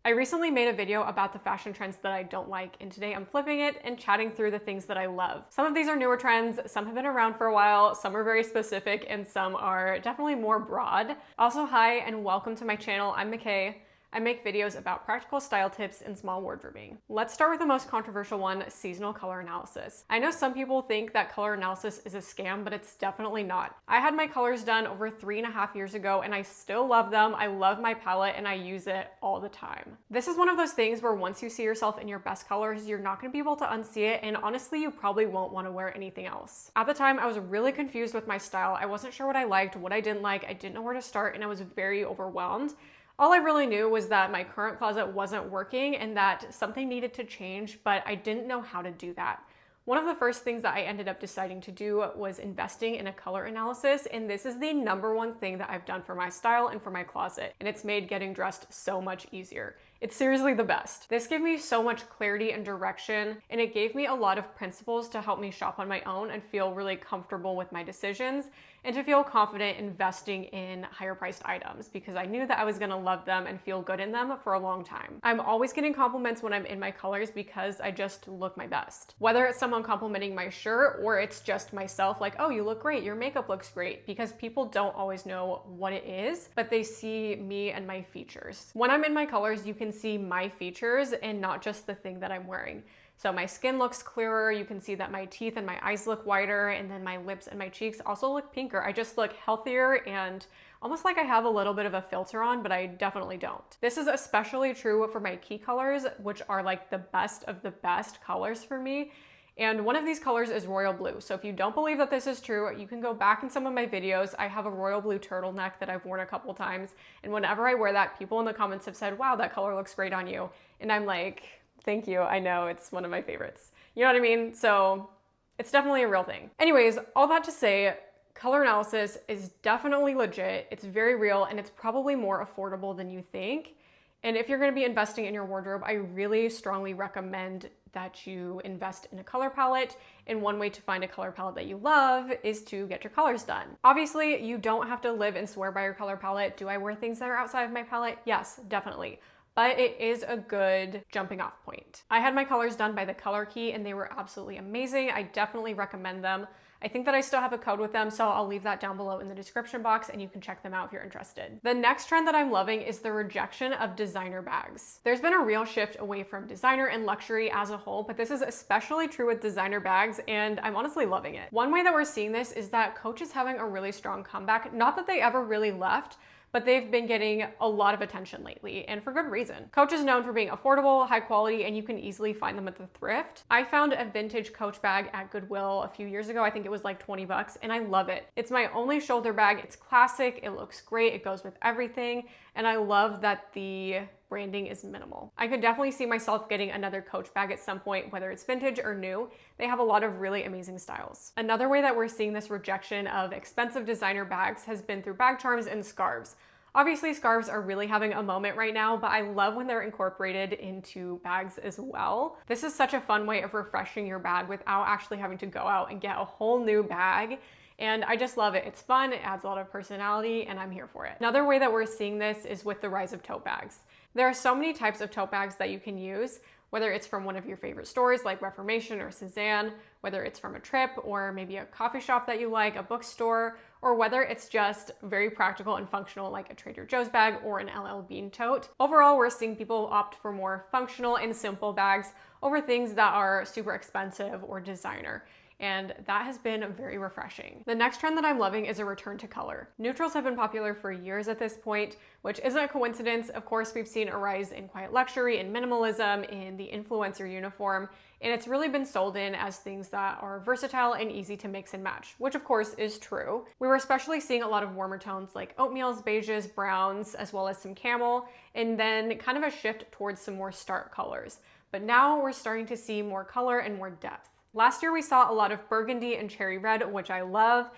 I recently made a video about the fashion trends that I don't like, and today I'm flipping it and chatting through the things that I love. Some of these are newer trends, some have been around for a while, some are very specific, and some are definitely more broad. Also, hi and welcome to my channel. I'm McKay. I make videos about practical style tips and small wardrobing. Let's start with the most controversial one, seasonal color analysis. I know some people think that color analysis is a scam, but it's definitely not. I had my colors done over 3.5 years ago and I still love them. I love my palette and I use it all the time. This is one of those things where once you see yourself in your best colors, you're not gonna be able to unsee it, and honestly, you probably won't wanna wear anything else. At the time, I was really confused with my style. I wasn't sure what I liked, what I didn't like, I didn't know where to start, and I was very overwhelmed. All I really knew was that my current closet wasn't working and that something needed to change, but I didn't know how to do that. One of the first things that I ended up deciding to do was investing in a color analysis, and this is the #1 thing that I've done for my style and for my closet, and it's made getting dressed so much easier. It's seriously the best. This gave me so much clarity and direction, and it gave me a lot of principles to help me shop on my own and feel really comfortable with my decisions, and to feel confident investing in higher priced items because I knew that I was gonna love them and feel good in them for a long time. I'm always getting compliments when I'm in my colors because I just look my best. Whether it's someone complimenting my shirt or it's just myself like, oh, you look great, your makeup looks great, because people don't always know what it is, but they see me and my features. When I'm in my colors, you can see my features and not just the thing that I'm wearing. So my skin looks clearer, you can see that my teeth and my eyes look whiter, and then my lips and my cheeks also look pinker. I just look healthier and almost like I have a little bit of a filter on, but I definitely don't. This is especially true for my key colors, which are like the best of the best colors for me. And one of these colors is royal blue. So if you don't believe that this is true, you can go back in some of my videos. I have a royal blue turtleneck that I've worn a couple times. And whenever I wear that, people in the comments have said, wow, that color looks great on you. And I'm like, thank you. I know, it's one of my favorites. You know what I mean? So it's definitely a real thing. Anyways, all that to say, color analysis is definitely legit. It's very real, and it's probably more affordable than you think. And if you're gonna be investing in your wardrobe, I really strongly recommend that you invest in a color palette. And one way to find a color palette that you love is to get your colors done. Obviously, you don't have to live and swear by your color palette. Do I wear things that are outside of my palette? Yes, definitely. But it is a good jumping off point. I had my colors done by The Color Key and they were absolutely amazing. I definitely recommend them. I think that I still have a code with them, so I'll leave that down below in the description box and you can check them out if you're interested. The next trend that I'm loving is the rejection of designer bags. There's been a real shift away from designer and luxury as a whole, but this is especially true with designer bags, and I'm honestly loving it. One way that we're seeing this is that Coach is having a really strong comeback. Not that they ever really left, but they've been getting a lot of attention lately, and for good reason. Coach is known for being affordable, high quality, and you can easily find them at the thrift. I found a vintage Coach bag at Goodwill a few years ago. I think it was like 20 bucks, and I love it. It's my only shoulder bag. It's classic, it looks great, it goes with everything, and I love that the branding is minimal. I could definitely see myself getting another Coach bag at some point, whether it's vintage or new. They have a lot of really amazing styles. Another way that we're seeing this rejection of expensive designer bags has been through bag charms and scarves. Obviously, scarves are really having a moment right now, but I love when they're incorporated into bags as well. This is such a fun way of refreshing your bag without actually having to go out and get a whole new bag. And I just love it. It's fun, it adds a lot of personality, and I'm here for it. Another way that we're seeing this is with the rise of tote bags. There are so many types of tote bags that you can use, whether it's from one of your favorite stores like Reformation or Cezanne, whether it's from a trip or maybe a coffee shop that you like, a bookstore, or whether it's just very practical and functional like a Trader Joe's bag or an LL Bean tote. Overall, we're seeing people opt for more functional and simple bags over things that are super expensive or designer. And that has been very refreshing. The next trend that I'm loving is a return to color. Neutrals have been popular for years at this point, which isn't a coincidence. Of course, we've seen a rise in quiet luxury and minimalism in the influencer uniform, and it's really been sold in as things that are versatile and easy to mix and match, which of course is true. We were especially seeing a lot of warmer tones like oatmeals, beiges, browns, as well as some camel, and then kind of a shift towards some more stark colors. But now we're starting to see more color and more depth. Last year we saw a lot of burgundy and cherry red, which I love.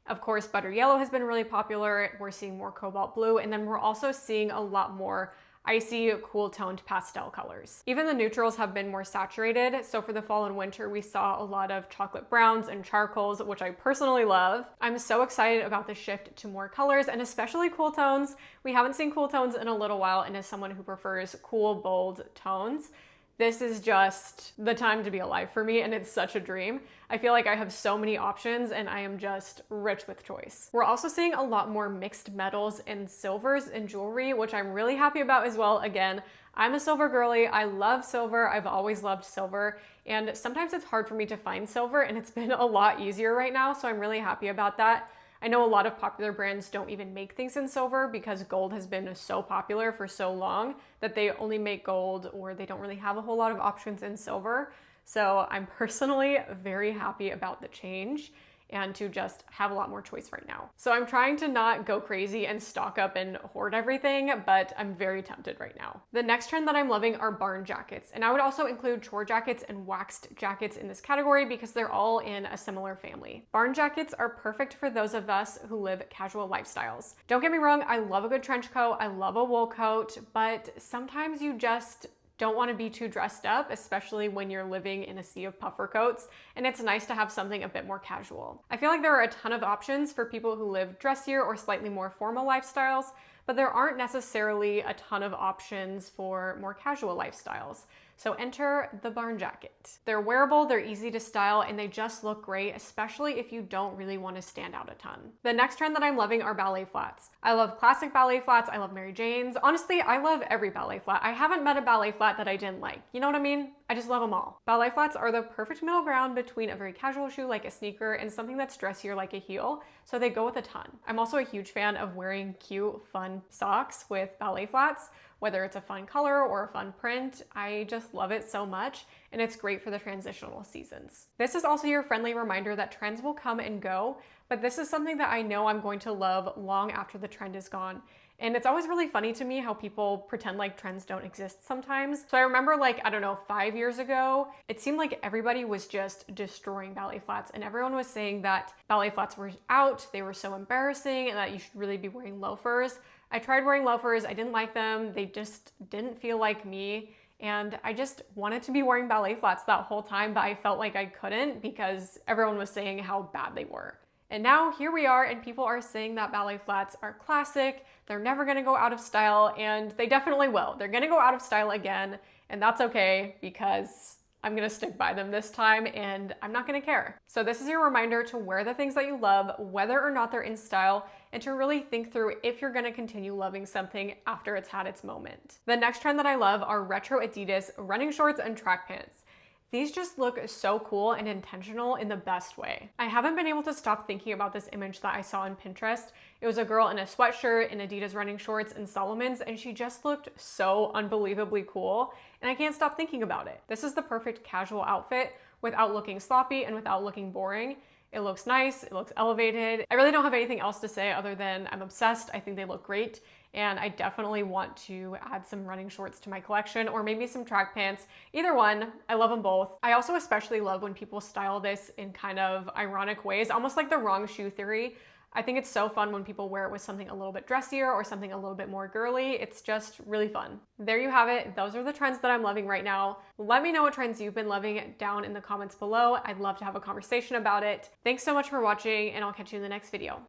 Of course, butter yellow has been really popular. We're seeing more cobalt blue, and then we're also seeing a lot more icy, cool toned pastel colors. Even the neutrals have been more saturated, so for the fall and winter we saw a lot of chocolate browns and charcoals, which I personally love. I'm so excited about the shift to more colors and especially cool tones. We haven't seen cool tones in a little while, and as someone who prefers cool, bold tones, this is just the time to be alive for me, and it's such a dream. I feel like I have so many options and I am just rich with choice. We're also seeing a lot more mixed metals and silvers in jewelry, which I'm really happy about as well. Again, I'm a silver girly. I love silver. I've always loved silver, and sometimes it's hard for me to find silver, and it's been a lot easier right now, so I'm really happy about that. I know a lot of popular brands don't even make things in silver because gold has been so popular for so long that they only make gold, or they don't really have a whole lot of options in silver. So I'm personally very happy about the change and to just have a lot more choice right now. So I'm trying to not go crazy and stock up and hoard everything, but I'm very tempted right now. The next trend that I'm loving are barn jackets, and I would also include chore jackets and waxed jackets in this category because they're all in a similar family. Barn jackets are perfect for those of us who live casual lifestyles. Don't get me wrong, I love a good trench coat, I love a wool coat, but sometimes you just don't want to be too dressed up, especially when you're living in a sea of puffer coats, and it's nice to have something a bit more casual. I feel like there are a ton of options for people who live dressier or slightly more formal lifestyles, but there aren't necessarily a ton of options for more casual lifestyles. So enter the barn jacket. They're wearable, they're easy to style, and they just look great, especially if you don't really want to stand out a ton. The next trend that I'm loving are ballet flats. I love classic ballet flats, I love Mary Jane's. Honestly, I love every ballet flat. I haven't met a ballet flat that I didn't like. You know what I mean? I just love them all. Ballet flats are the perfect middle ground between a very casual shoe like a sneaker and something that's dressier like a heel, so they go with a ton. I'm also a huge fan of wearing cute, fun socks with ballet flats. Whether it's a fun color or a fun print, I just love it so much, and it's great for the transitional seasons. This is also your friendly reminder that trends will come and go, but this is something that I know I'm going to love long after the trend is gone. And it's always really funny to me how people pretend like trends don't exist sometimes. So I remember, like, I don't know, 5 years ago, it seemed like everybody was just destroying ballet flats, and everyone was saying that ballet flats were out, they were so embarrassing, and that you should really be wearing loafers. I tried wearing loafers, I didn't like them, they just didn't feel like me, and I just wanted to be wearing ballet flats that whole time, but I felt like I couldn't because everyone was saying how bad they were. And now here we are, and people are saying that ballet flats are classic, they're never gonna go out of style, and they definitely will. They're gonna go out of style again, and that's okay because I'm gonna stick by them this time, and I'm not gonna care. So this is your reminder to wear the things that you love, whether or not they're in style, and to really think through if you're gonna continue loving something after it's had its moment. The next trend that I love are retro Adidas running shorts and track pants. These just look so cool and intentional in the best way. I haven't been able to stop thinking about this image that I saw on Pinterest. It was a girl in a sweatshirt, in Adidas running shorts and Salomon's, and she just looked so unbelievably cool, and I can't stop thinking about it. This is the perfect casual outfit without looking sloppy and without looking boring. It looks nice, it looks elevated. I really don't have anything else to say other than I'm obsessed. I think they look great, and I definitely want to add some running shorts to my collection, or maybe some track pants. Either one, I love them both. I also especially love when people style this in kind of ironic ways, almost like the wrong shoe theory. I think it's so fun when people wear it with something a little bit dressier or something a little bit more girly. It's just really fun. There you have it. Those are the trends that I'm loving right now. Let me know what trends you've been loving down in the comments below. I'd love to have a conversation about it. Thanks so much for watching, and I'll catch you in the next video.